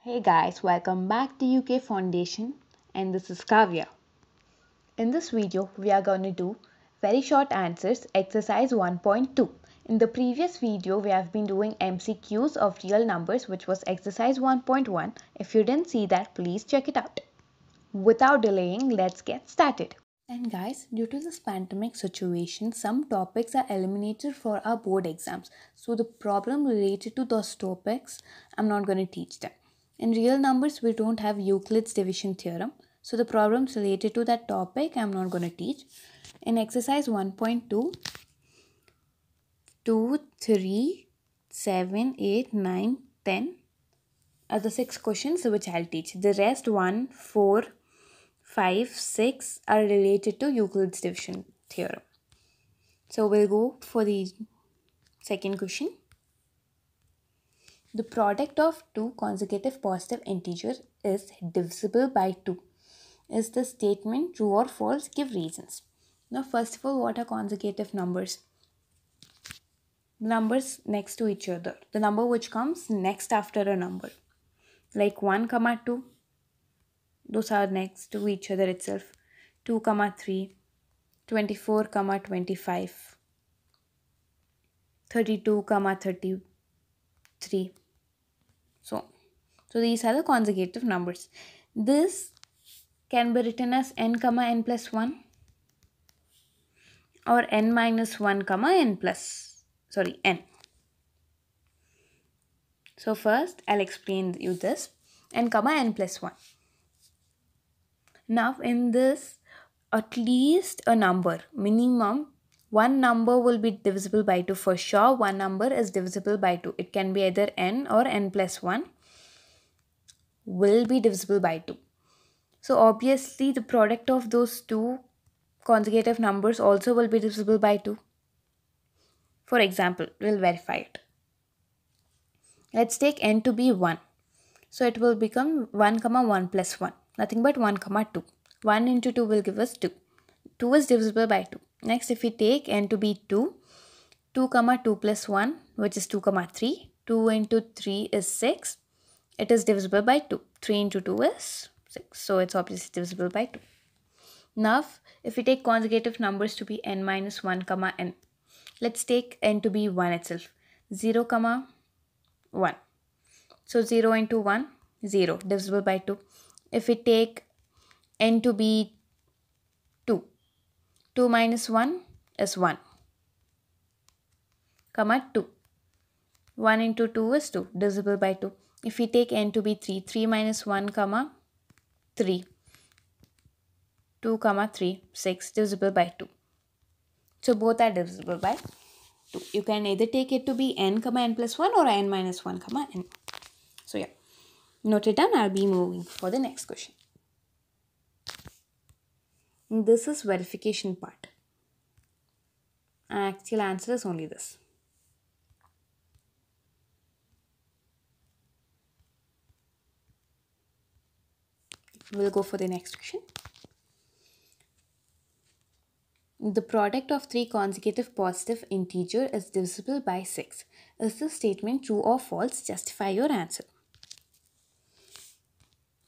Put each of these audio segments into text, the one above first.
Hey guys, welcome back to UK Foundation and this is Kavya. In this video, we are going to do very short answers exercise 1.2. In the previous video, we have been doing MCQs of real numbers which was exercise 1.1. If you didn't see that, please check it out. Without delaying, let's get started. And guys, due to this pandemic situation, some topics are eliminated for our board exams. So the problem related to those topics, I'm not going to teach them. In real numbers, we don't have Euclid's division theorem. So the problems related to that topic, I'm not going to teach. In exercise 1.2, 2, 3, 7, 8, 9, 10 are the 6 questions which I'll teach. The rest 1, 4, 5, 6 are related to Euclid's division theorem. So we'll go for the second question. The product of two consecutive positive integers is divisible by 2. Is the statement true or false? Give reasons. Now first of all, what are consecutive numbers? Numbers next to each other. The number which comes next after a number. Like 1, 2. Those are next to each other itself. 2, 3. 24, 25. 32, 33. So these are the consecutive numbers. This can be written as n, n plus 1 or n minus 1, n. So first I'll explain you this n, n plus 1. Now in this, at least a number, minimum, one number will be divisible by 2 for sure. One number is divisible by 2. It can be either n or n plus 1 will be divisible by 2. So obviously the product of those two consecutive numbers also will be divisible by 2. For example, we'll verify it. Let's take n to be 1. So it will become 1, 1 plus 1. Nothing but 1, 2. 1 into 2 will give us 2. 2 is divisible by 2. Next, if we take n to be 2, 2, 2 plus 1, which is 2, 3. 2 into 3 is 6. It is divisible by 2. 3 into 2 is 6. So it's obviously divisible by 2. Now, if we take consecutive numbers to be n minus 1, n. Let's take n to be 1 itself. 0, 1. So 0 into 1, 0, divisible by 2. If we take n to be 2, 2 minus 1 is 1, 2. 1 into 2 is 2, divisible by 2. If we take n to be 3, 3 minus 1, 3. 2, 3, 6, divisible by 2. So both are divisible by 2. You can either take it to be n, n plus 1 or n minus 1, n. So yeah, note it down. I'll be moving for the next question. This is verification part. Actual answer is only this. We'll go for the next question. The product of three consecutive positive integers is divisible by 6. Is the statement true or false? Justify your answer.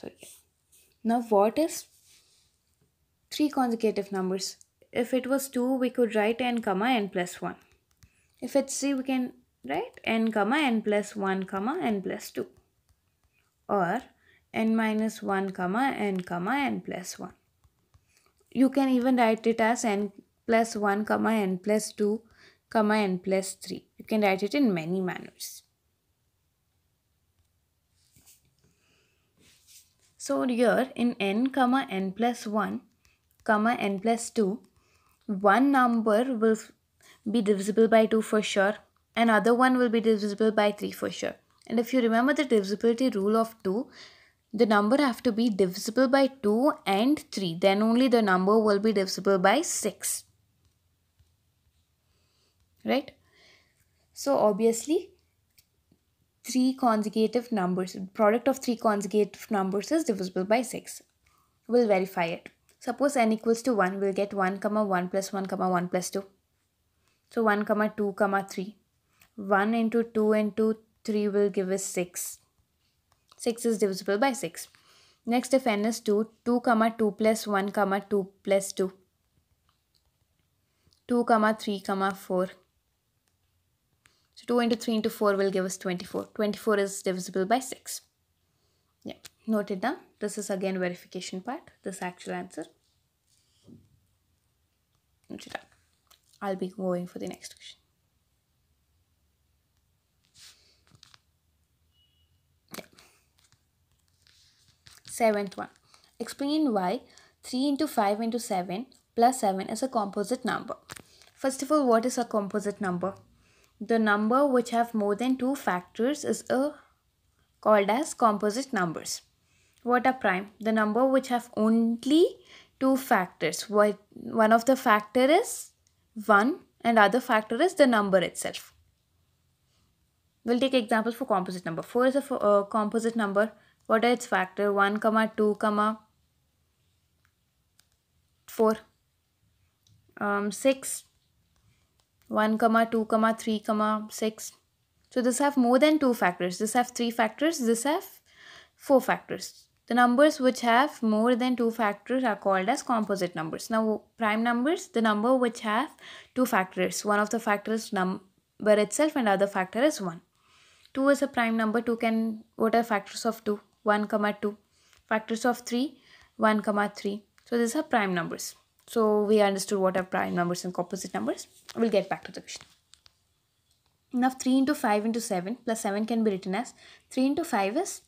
So yeah. Now what is three consecutive numbers? If it was 2, we could write n, n plus 1. If it's 3, we can write n, n plus 1, n plus 2. Or n minus 1, n, n plus 1. You can even write it as n plus 1, n plus 2, n plus 3. You can write it in many manners. So here in n, n plus 1, n plus 2, one number will be divisible by 2 for sure. Another one will be divisible by 3 for sure. And if you remember the divisibility rule of 2, the number have to be divisible by 2 and 3. Then only the number will be divisible by 6. Right? So obviously, three consecutive numbers, product of three consecutive numbers is divisible by 6. We'll verify it. Suppose n equals to 1, we'll get 1, 1 plus 1, 1 plus 2. So 1, 2, 3. 1 into 2 into 3 will give us 6. 6 is divisible by 6. Next, if n is 2, 2 comma 2 plus 1 comma 2 plus 2, 2 comma 3 comma 4. So 2 into 3 into 4 will give us 24. 24 is divisible by 6. Yeah, note it down. This is again verification part. This actual answer. Note it down. I'll be going for the next question. Yeah. Seventh one. Explain why 3 into 5 into 7 plus 7 is a composite number. First of all, what is a composite number? The number which have more than 2 factors is called as composite numbers. What are prime? The number which have only 2 factors. One of the factor is 1 and other factor is the number itself. We'll take example for composite number. 4 is a composite number. What are its factor? 1, 2, 4. 6. 1, 2, 3, 6. So this have more than 2 factors. This have 3 factors. This have 4 factors. The numbers which have more than 2 factors are called as composite numbers. Now prime numbers, the number which have 2 factors. One of the factors is number itself and other factor is 1. 2 is a prime number. What are factors of 2? 1, 2. Factors of 3, 1, 3. So these are prime numbers. So we understood what are prime numbers and composite numbers. We'll get back to the question. Now 3 into 5 into 7 plus 7 can be written as 3 into 5 is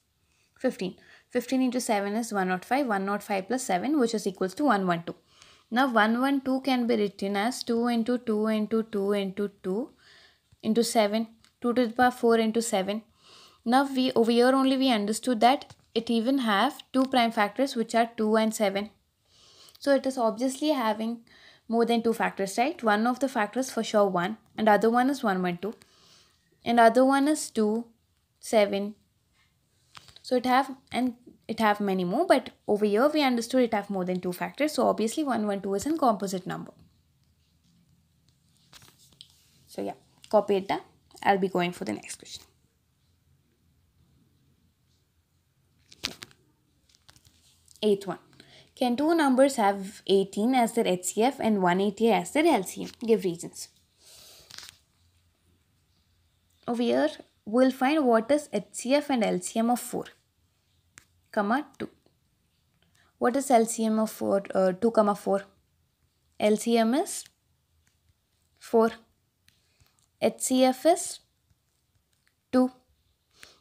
15. 15 into 7 is 105. 105 plus 7, which is equals to 112. Now 112 can be written as 2 into 2 into 2 into 2 into 7. 2 to the power 4 into 7. Now over here only we understood that it even have 2 prime factors which are 2 and 7. So it is obviously having more than 2 factors, right? One of the factors for sure 1 and other one is 112 and other one is 2, 7. So it have many more, but over here we understood it have more than 2 factors. So obviously 112 is a composite number. So yeah, copy it down. I'll be going for the next question. Eighth one. Can two numbers have 18 as their HCF and 180 as their LCM? Give reasons. Over here, we'll find what is HCF and LCM of 4, 2. What is LCM of 2, 4? LCM is 4. HCF is 2.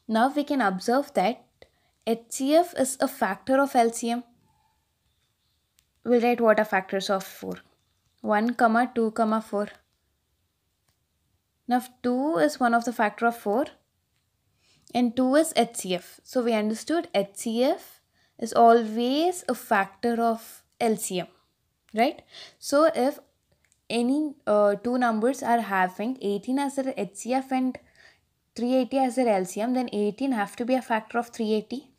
Now we can observe that HCF is a factor of LCM. We'll write what are factors of 4. 1, 2, 4. Now 2 is one of the factor of 4 and 2 is HCF. So we understood HCF is always a factor of LCM, right? So if any two numbers are having 18 as their HCF and 380 as their LCM, then 18 have to be a factor of 380.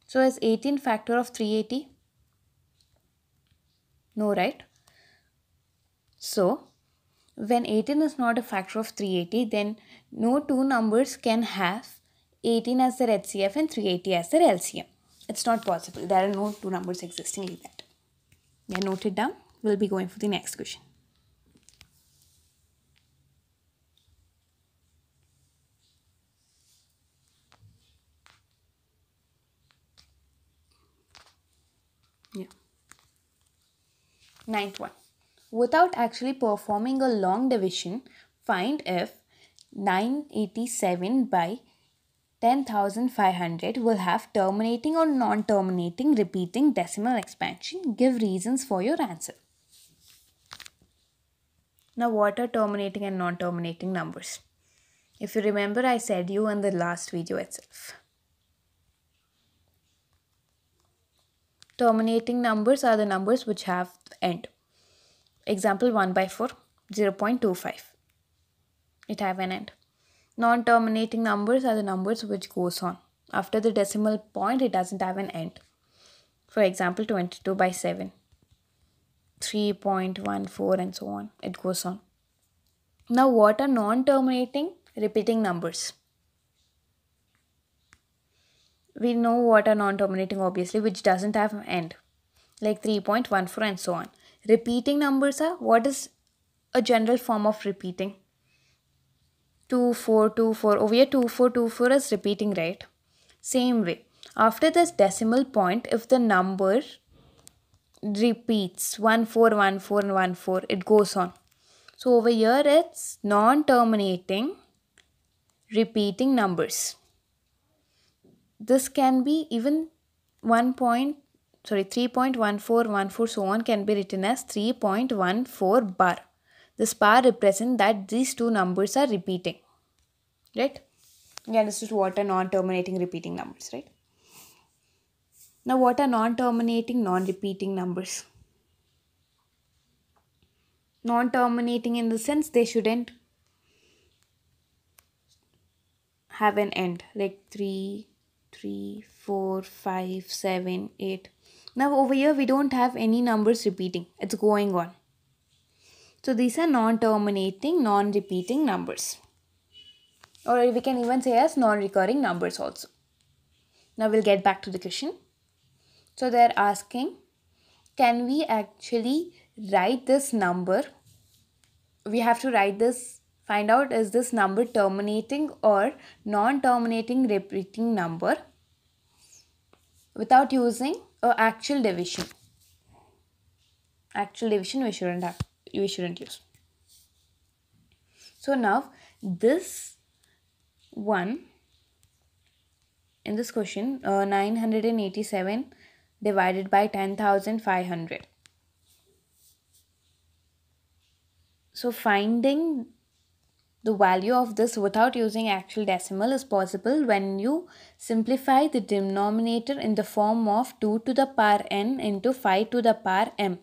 So is 18 factor of 380? No, right? So when 18 is not a factor of 380, then no two numbers can have 18 as their HCF and 380 as their LCM. It's not possible. There are no two numbers existing like that. Yeah, note it down. We'll be going for the next question. Yeah. Ninth one. Without actually performing a long division, find if 987 by 10,500 will have terminating or non-terminating repeating decimal expansion. Give reasons for your answer. Now what are terminating and non-terminating numbers? If you remember, I said you in the last video itself. Terminating numbers are the numbers which have end. Example 1 by 4, 0.25. It have an end. Non-terminating numbers are the numbers which goes on. After the decimal point, it doesn't have an end. For example, 22 by 7, 3.14 and so on. It goes on. Now, what are non-terminating repeating numbers? We know what are non-terminating, obviously, which doesn't have an end, like 3.14 and so on. Repeating numbers are, what is a general form of repeating? 2424. Over here 2424 is repeating, right? Same way, after this decimal point, if the number repeats 1414 it goes on. So over here it's non-terminating repeating numbers. This can be even 3.1414 so on can be written as 3.14 bar. This bar represents that these two numbers are repeating, right? You understood what are non-terminating repeating numbers, right? Now what are non-terminating non-repeating numbers? Non-terminating in the sense they shouldn't have an end, like 3, 3, 4, 5, 7, 8. Now over here we don't have any numbers repeating, it's going on. So these are non-terminating non-repeating numbers, or we can even say as non-recurring numbers also. Now we'll get back to the question. So they're asking, can we actually write this number? We have to write this, find out is this number terminating or non-terminating repeating number without using a actual division. Actual division we shouldn't use. So now this one in this question, 987 divided by 10,500. So finding the value of this without using actual decimal is possible when you simplify the denominator in the form of 2 to the power n into 5 to the power m.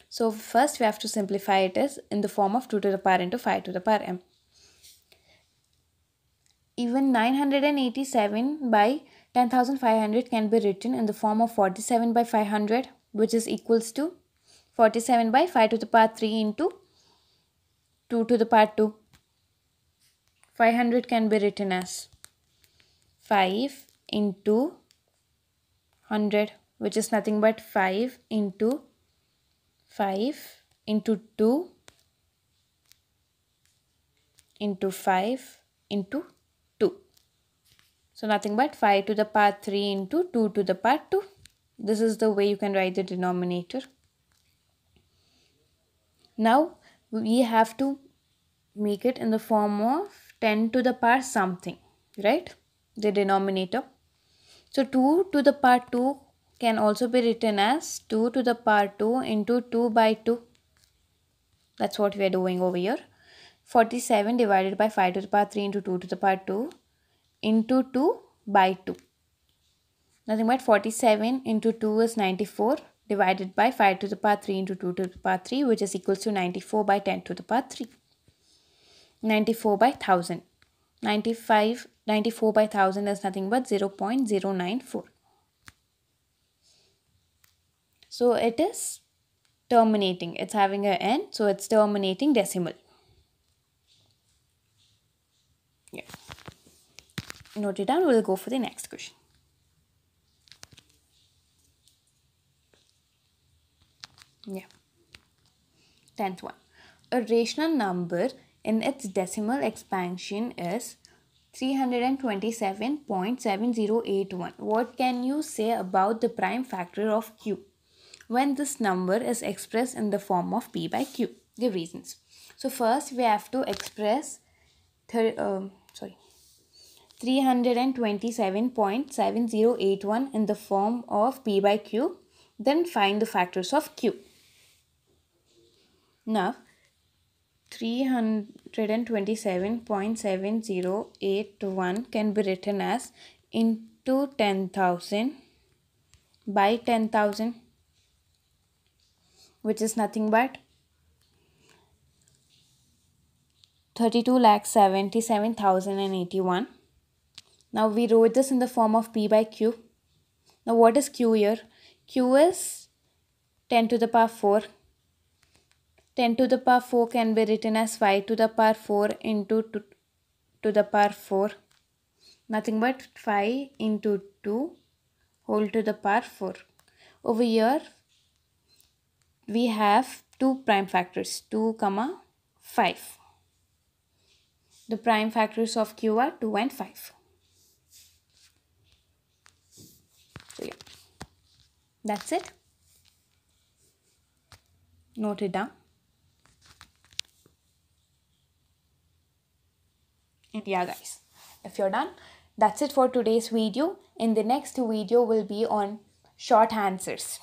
So first we have to simplify it as in the form of 2 to the power into 5 to the power m. Even 987 by 10,500 can be written in the form of 47 by 500, which is equals to 47 by 5 to the power 3 into 2 to the power 2. 500 can be written as 5 into 100, which is nothing but 5 into 5 into 2 into 5 into 2. So nothing but 5 to the power 3 into 2 to the power 2. This is the way you can write the denominator. Now we have to make it in the form of 10 to the power something, right? The denominator. So 2 to the power 2 can also be written as 2 to the power 2 into 2 by 2. That's what we are doing over here. 47 divided by 5 to the power 3 into 2 to the power 2 into 2 by 2. Nothing but 47 into 2 is 94 divided by 5 to the power 3 into 2 to the power 3, which is equals to 94 by 10 to the power 3. 94 by 1000. 94 by 1000 is nothing but 0.094. So it is terminating. It's having an end, so it's terminating decimal. Yeah. Note it down. We'll go for the next question. Yeah. 10th one. A rational number in its decimal expansion is 327.7081. What can you say about the prime factor of q when this number is expressed in the form of p by q? Give reasons. So first we have to express 327.7081 in the form of p by q. Then find the factors of q. Now 327.7081 can be written as into 10,000 by 10,000, which is nothing but 32,77,081. Now we wrote this in the form of p by q. Now what is q here? Q is 10 to the power 4. 10 to the power 4 can be written as 5 to the power 4 into to the power 4. Nothing but 5 into 2 whole to the power 4. Over here we have two prime factors, 2, 5. The prime factors of Q are 2 and 5. So yeah, that's it. Note it down. And yeah guys, if you're done, that's it for today's video. In the next video will be on short answers.